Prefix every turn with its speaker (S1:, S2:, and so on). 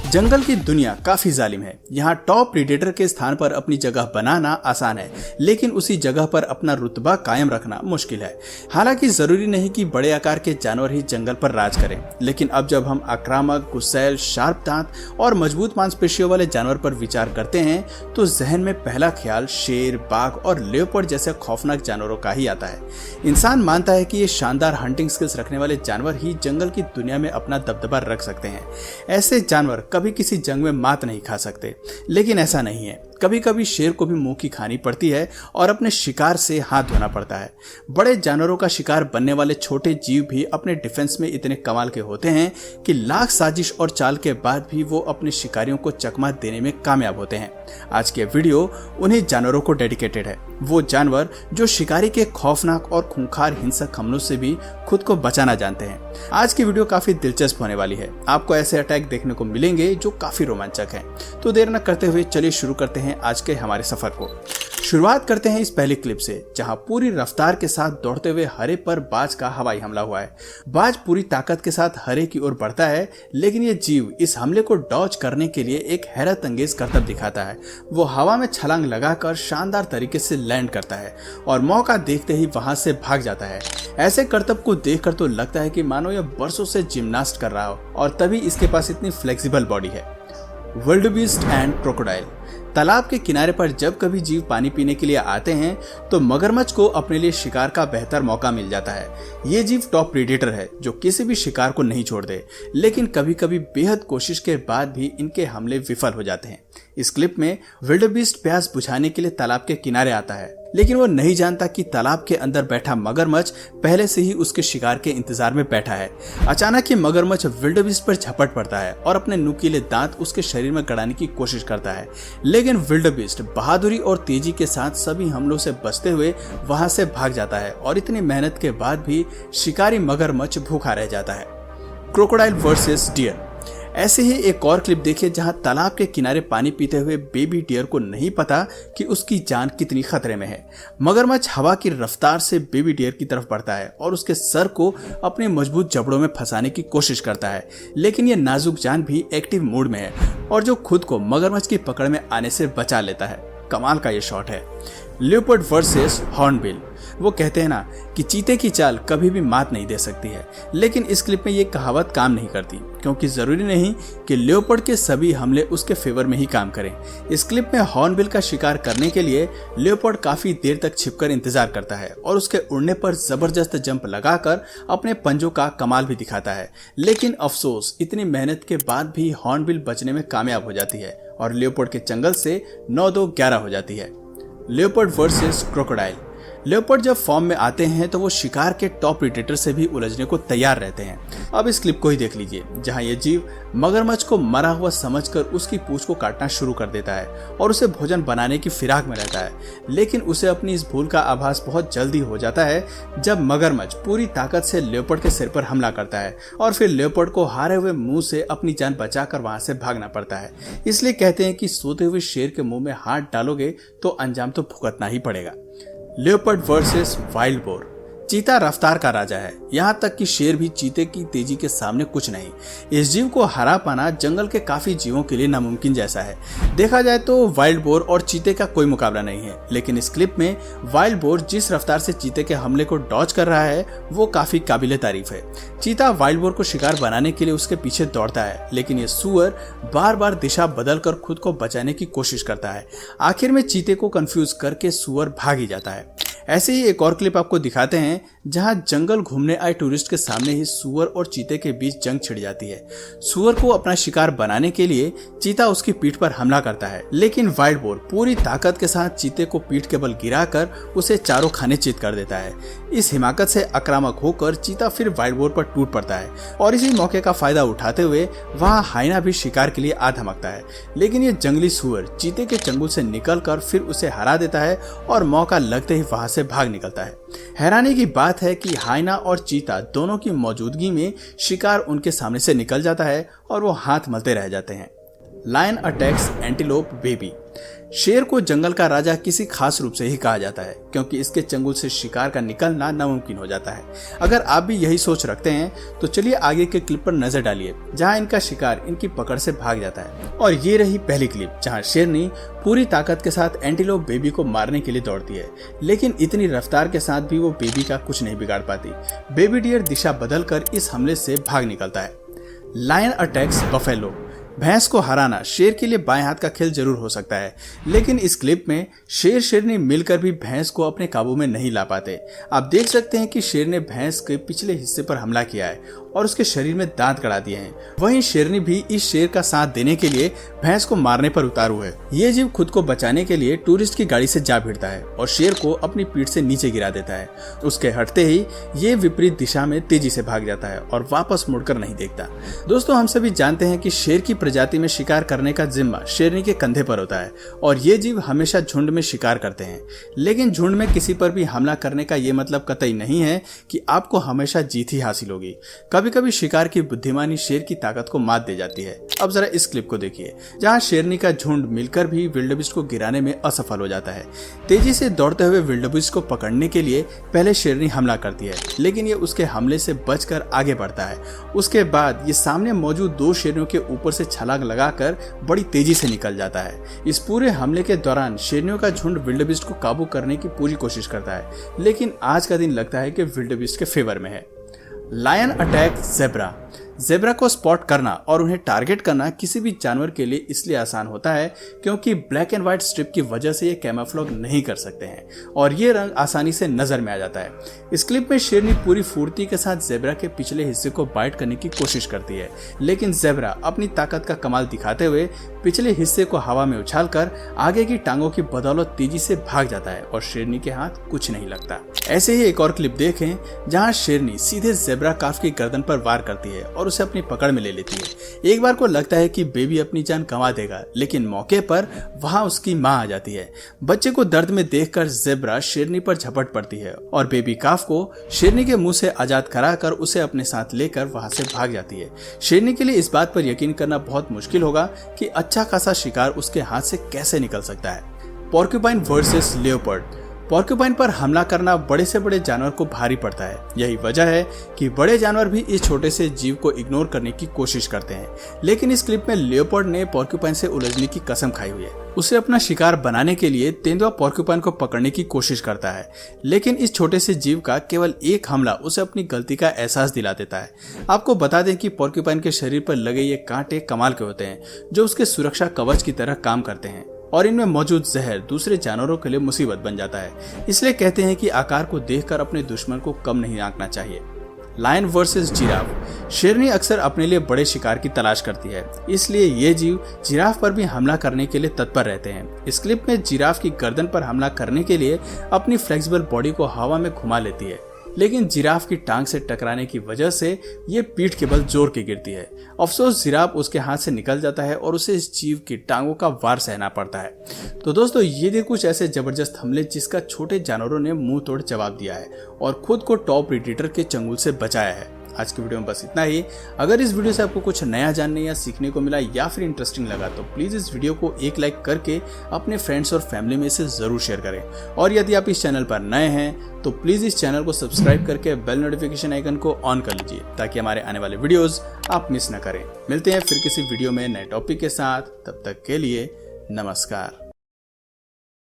S1: जंगल की दुनिया काफी जालिम है। यहाँ टॉप प्रीडेटर के स्थान पर अपनी जगह बनाना आसान है, लेकिन उसी जगह पर अपना रुतबा कायम रखना मुश्किल है। हालांकि जरूरी नहीं कि बड़े आकार के जानवर ही जंगल पर राज करें, लेकिन अब जब हम आक्रामक, गुस्सैल, शार्प दांत और मजबूत मांसपेशियों वाले जानवर पर विचार करते हैं तो जहन में पहला ख्याल शेर, बाघ और लेपर्ड जैसे खौफनाक जानवरों का ही आता है। इंसान मानता है कि ये शानदार हंटिंग स्किल्स रखने वाले जानवर ही जंगल की दुनिया में अपना दबदबा रख सकते हैं। ऐसे जानवर कभी किसी जंग में मात नहीं खा सकते, लेकिन ऐसा नहीं है। कभी कभी शेर को भी मुंह की खानी पड़ती है और अपने शिकार से हाथ धोना पड़ता है। बड़े जानवरों का शिकार बनने वाले छोटे जीव भी अपने डिफेंस में इतने कमाल के होते हैं कि लाख साजिश और चाल के बाद भी वो अपने शिकारियों को चकमा देने में कामयाब होते हैं। आज के वीडियो उन्हीं जानवरों को डेडिकेटेड है, वो जानवर जो शिकारी के खौफनाक और खूंखार हिंसक हमलों से भी खुद को बचाना जानते हैं। आज की वीडियो काफी दिलचस्प होने वाली है। आपको ऐसे अटैक देखने को मिलेंगे जो काफी रोमांचक हैं। तो देर न करते हुए चलिए शुरू करते हैं आज के हमारे सफर को। शुरुआत करते हैं इस पहली क्लिप से, जहां पूरी रफ्तार के साथ दौड़ते हुए हरे पर बाज का हवाई हमला हुआ है। बाज पूरी ताकत के साथ हरे की ओर बढ़ता है, लेकिन ये जीव इस हमले को डॉज करने के लिए एक हैरत अंगेज करतब दिखाता है। वो हवा में छलांग लगाकर शानदार तरीके से लैंड करता है और मौका देखते ही वहां से भाग जाता है। ऐसे करतब को देखकर तो लगता है कि मानो यह बरसों से जिम्नास्ट कर रहा हो, और तभी इसके पास इतनी फ्लेक्सिबल बॉडी है। Wildebeest and crocodile. तालाब के किनारे पर जब कभी जीव पानी पीने के लिए आते हैं तो मगरमच्छ को अपने लिए शिकार का बेहतर मौका मिल जाता है। ये जीव टॉप प्रीडेटर है जो किसी भी शिकार को नहीं छोड़ दे, लेकिन कभी कभी बेहद कोशिश के बाद भी इनके हमले विफल हो जाते हैं। इस क्लिप में विल्डेबीस्ट प्यास बुझाने के लिए तालाब के किनारे आता है, लेकिन वो नहीं जानता कि तालाब के अंदर बैठा मगरमच्छ पहले से ही उसके शिकार के इंतजार में बैठा है। अचानक ही मगरमच्छ विल्डेबीस्ट पर झपट पड़ता है और अपने नुकीले दांत उसके शरीर में गड़ाने की कोशिश करता है, लेकिन विल्डेबीस्ट बहादुरी और तेजी के साथ सभी हमलों से बचते हुए वहां से भाग जाता है और इतनी मेहनत के बाद भी शिकारी मगरमच्छ भूखा रह जाता है। Crocodile versus deer. ऐसे ही एक और क्लिप देखिए जहां तालाब के किनारे पानी पीते हुए बेबी डियर को नहीं पता कि उसकी जान कितनी खतरे में है। मगरमच्छ हवा की रफ्तार से बेबी डियर की तरफ बढ़ता है और उसके सर को अपने मजबूत जबड़ों में फंसाने की कोशिश करता है, लेकिन यह नाजुक जान भी एक्टिव मूड में है और जो खुद को मगरमच्छ की पकड़ में आने से बचा लेता है। कमाल का ये शॉट है। Leopard versus hornbill. वो कहते हैं ना कि चीते की चाल कभी भी मात नहीं दे सकती है, लेकिन इस क्लिप में ये कहावत काम नहीं करती, क्योंकि जरूरी नहीं कि लेपर्ड के सभी हमले उसके फेवर में ही काम करें। इस क्लिप में हॉर्नबिल का शिकार करने के लिए लेपर्ड काफी देर तक छिपकर इंतजार करता है और उसके उड़ने पर जबरदस्त जंप लगाकर अपने पंजों का कमाल भी दिखाता है, लेकिन अफसोस इतनी मेहनत के बाद भी हॉर्नबिल बचने में कामयाब हो जाती है और लेपर्ड के चंगल से 9-2-11 हो जाती है। Leopard versus crocodile. लेपर्ड जब फॉर्म में आते हैं तो वो शिकार के टॉप प्रीडेटर से भी उलझने को तैयार रहते हैं। अब इस क्लिप को ही देख लीजिए, जहां ये जीव मगरमच्छ को मरा हुआ समझकर उसकी पूंछ को काटना शुरू कर देता है और उसे भोजन बनाने की फिराक में रहता है, लेकिन उसे अपनी इस भूल का आभास बहुत जल्दी हो जाता है जब मगरमच्छ पूरी ताकत से लेपर्ड के सिर पर हमला करता है और फिर लेपर्ड को हारे हुए मुंह से अपनी जान बचाकर वहां से भागना पड़ता है। इसलिए कहते हैं कि सोते हुए शेर के मुंह में हाथ डालोगे तो अंजाम तो भुगतना ही पड़ेगा। Leopard versus wild boar. चीता रफ्तार का राजा है, यहाँ तक कि शेर भी चीते की तेजी के सामने कुछ नहीं। इस जीव को हरा पाना जंगल के काफी जीवों के लिए नामुमकिन जैसा है। देखा जाए तो वाइल्ड बोर और चीते का कोई मुकाबला नहीं है, लेकिन इस क्लिप में वाइल्ड बोर जिस रफ्तार से चीते के हमले को डॉज कर रहा है वो काफी काबिले तारीफ है। चीता वाइल्ड बोर को शिकार बनाने के लिए उसके पीछे दौड़ता है, लेकिन ये सुअर बार बार दिशा बदलकर खुद को बचाने की कोशिश करता है। आखिर में चीते को कंफ्यूज करके सुअर भाग ही जाता है। ऐसे ही एक और क्लिप आपको दिखाते हैं जहां जंगल घूमने आए टूरिस्ट के सामने ही सुअर और चीते के बीच जंग छिड़ जाती है। सुअर को अपना शिकार बनाने के लिए चीता उसकी पीठ पर हमला करता है, लेकिन वाइल्ड बोर पूरी ताकत के साथ चीते को पीठ के बल गिराकर उसे चारों खाने चित कर देता है। इस हिमाकत से आक्रामक होकर चीता फिर वाइल्ड बोर पर टूट पड़ता है और इसी मौके का फायदा उठाते हुए वहां हाइना भी शिकार के लिए आ धमकता है, लेकिन ये जंगली सुअर चीते के चंगुल से निकलकर फिर उसे हरा देता है और मौका लगते ही वहां से भाग निकलता है। हैरानी की बात है कि हाइना और चीता दोनों की मौजूदगी में शिकार उनके सामने से निकल जाता है और वो हाथ मलते रह जाते हैं। Lion attacks antelope baby. शेर को जंगल का राजा किसी खास रूप से ही कहा जाता है क्योंकि इसके चंगुल से शिकार का निकलना नामुमकिन हो जाता है। अगर आप भी यही सोच रखते हैं तो चलिए आगे के क्लिप पर नजर डालिए जहां इनका शिकार इनकी पकड़ से भाग जाता है। और ये रही पहली क्लिप जहां शेरनी पूरी ताकत के साथ एंटीलोप बेबी को मारने के लिए दौड़ती है, लेकिन इतनी रफ्तार के साथ भी वो बेबी का कुछ नहीं बिगाड़ पाती। बेबी डियर दिशा बदलकर इस हमले से भाग निकलता है। Lion attacks buffalo. भैंस को हराना शेर के लिए बाएं हाथ का खेल जरूर हो सकता है, लेकिन इस क्लिप में शेर शेरनी मिलकर भी भैंस को अपने काबू में नहीं ला पाते। आप देख सकते हैं कि शेर ने भैंस के पिछले हिस्से पर हमला किया है और उसके शरीर में दांत गड़ा दिए हैं। वहीं शेरनी भी इस शेर का साथ देने के लिए भैंस को मारने पर उतारू है। ये जीव खुद को बचाने के लिए टूरिस्ट की गाड़ी से जा भिड़ता है और शेर को अपनी पीठ से नीचे गिरा देता है। उसके हटते ही ये विपरीत दिशा में तेजी से भाग जाता है और वापस मुड़कर नहीं देखता। दोस्तों, हम सभी जानते हैं कि शेर की प्रजाति में शिकार करने का जिम्मा शेरनी के कंधे पर होता है और ये जीव हमेशा झुंड में शिकार करते हैं। लेकिन झुंड में किसी पर भी हमला करने का ये मतलब कतई नहीं है कि आपको हमेशा जीत ही हासिल होगी। कभी कभी शिकार की बुद्धिमानी शेर की ताकत को मात दे जाती है। अब जरा इस क्लिप को देखिए जहां शेरनी का झुंड मिलकर भी विल्डेबीस्ट को गिराने में असफल हो जाता है। तेजी से दौड़ते हुए विल्डेबीस्ट को पकड़ने के लिए पहले शेरनी हमला करती है, लेकिन ये उसके हमले से बचकर आगे बढ़ता है। उसके बाद ये सामने मौजूद दो शेरनियों के ऊपर से छलांग लगाकर बड़ी तेजी से निकल जाता है। इस पूरे हमले के दौरान शेरनियों का झुंड विल्डेबीस्ट को काबू करने की पूरी कोशिश करता है, लेकिन आज का दिन लगता है कि विल्डेबीस्ट के फेवर में है। Lion attack zebra. ज़ेब्रा को स्पॉट करना और उन्हें टारगेट करना किसी भी जानवर के लिए इसलिए आसान होता है क्योंकि ब्लैक एंड व्हाइट स्ट्रिप की वजह से ये कैमोफ्लेज नहीं कर सकते हैं और ये रंग आसानी से नजर में आ जाता है। इस क्लिप में शेरनी पूरी फुर्ती के साथ ज़ेब्रा के पिछले हिस्से को बाइट करने की कोशिश करती है, लेकिन ज़ेब्रा अपनी ताकत का कमाल दिखाते हुए पिछले हिस्से को हवा में उछालकर आगे की टांगों की बदौलत तेजी से भाग जाता है और शेरनी के हाथ कुछ नहीं लगता। ऐसे ही एक और क्लिप देखें जहां शेरनी सीधे ज़ेब्रा काफ की गर्दन पर वार करती है और उसे अपनी पकड़ में ले लेती है। एक बार को लगता है कि बेबी अपनी जान गंवा देगा, लेकिन मौके पर वहां उसकी मां आ जाती है। बच्चे को दर्द में देखकर ज़ेब्रा शेरनी पर झपट पड़ती है और बेबी काफ को शेरनी के मुंह से आजाद कराकर उसे अपने साथ लेकर वहां से भाग जाती है। शेरनी के लिए इस बात पर यकीन करना बहुत मुश्किल होगा कि अच्छा खासा शिकार उसके हाथ से कैसे निकल सकता है। Porcupine versus leopard. पोर्क्यूपाइन पर हमला करना बड़े से बड़े जानवर को भारी पड़ता है। यही वजह है कि बड़े जानवर भी इस छोटे से जीव को इग्नोर करने की कोशिश करते हैं, लेकिन इस क्लिप में लियोपर्ड ने पोर्क्यूपाइन से उलझने की कसम खाई हुई है। उसे अपना शिकार बनाने के लिए तेंदुआ पोर्क्यूपाइन को पकड़ने की कोशिश करता है, लेकिन इस छोटे से जीव का केवल एक हमला उसे अपनी गलती का एहसास दिला देता है। आपको बता दें कि पोर्क्यूपाइन के शरीर पर लगे ये कांटे कमाल के होते हैं जो उसके सुरक्षा कवच की तरह काम करते हैं और इनमें मौजूद जहर दूसरे जानवरों के लिए मुसीबत बन जाता है। इसलिए कहते हैं कि आकार को देखकर अपने दुश्मन को कम नहीं आंकना चाहिए। Lion versus giraffe. शेरनी अक्सर अपने लिए बड़े शिकार की तलाश करती है, इसलिए ये जीव जिराफ पर भी हमला करने के लिए तत्पर रहते हैं। इस क्लिप में जिराफ की गर्दन पर हमला करने के लिए अपनी फ्लेक्सिबल बॉडी को हवा में घुमा लेती है, लेकिन जिराफ की टांग से टकराने की वजह से ये पीठ के बल जोर के गिरती है। अफसोस जिराफ उसके हाथ से निकल जाता है और उसे इस जीव की टांगों का वार सहना पड़ता है। तो दोस्तों, ये थे कुछ ऐसे जबरदस्त हमले जिसका छोटे जानवरों ने मुंह तोड़ जवाब दिया है और खुद को टॉप प्रीडेटर के चंगुल से बचाया है। आज की वीडियो में बस इतना ही। अगर इस वीडियो से आपको कुछ नया जानने या सीखने को मिला या फिर इंटरेस्टिंग लगा तो प्लीज इस वीडियो को एक लाइक करके अपने फ्रेंड्स और फैमिली में इसे जरूर शेयर करें। और यदि आप इस चैनल पर नए हैं तो प्लीज इस चैनल को सब्सक्राइब करके बेल नोटिफिकेशन आइकन को ऑन कर लीजिए ताकि हमारे आने वाले वीडियोस आप मिस न करें। मिलते हैं फिर किसी वीडियो में नए टॉपिक के साथ, तब तक के लिए नमस्कार।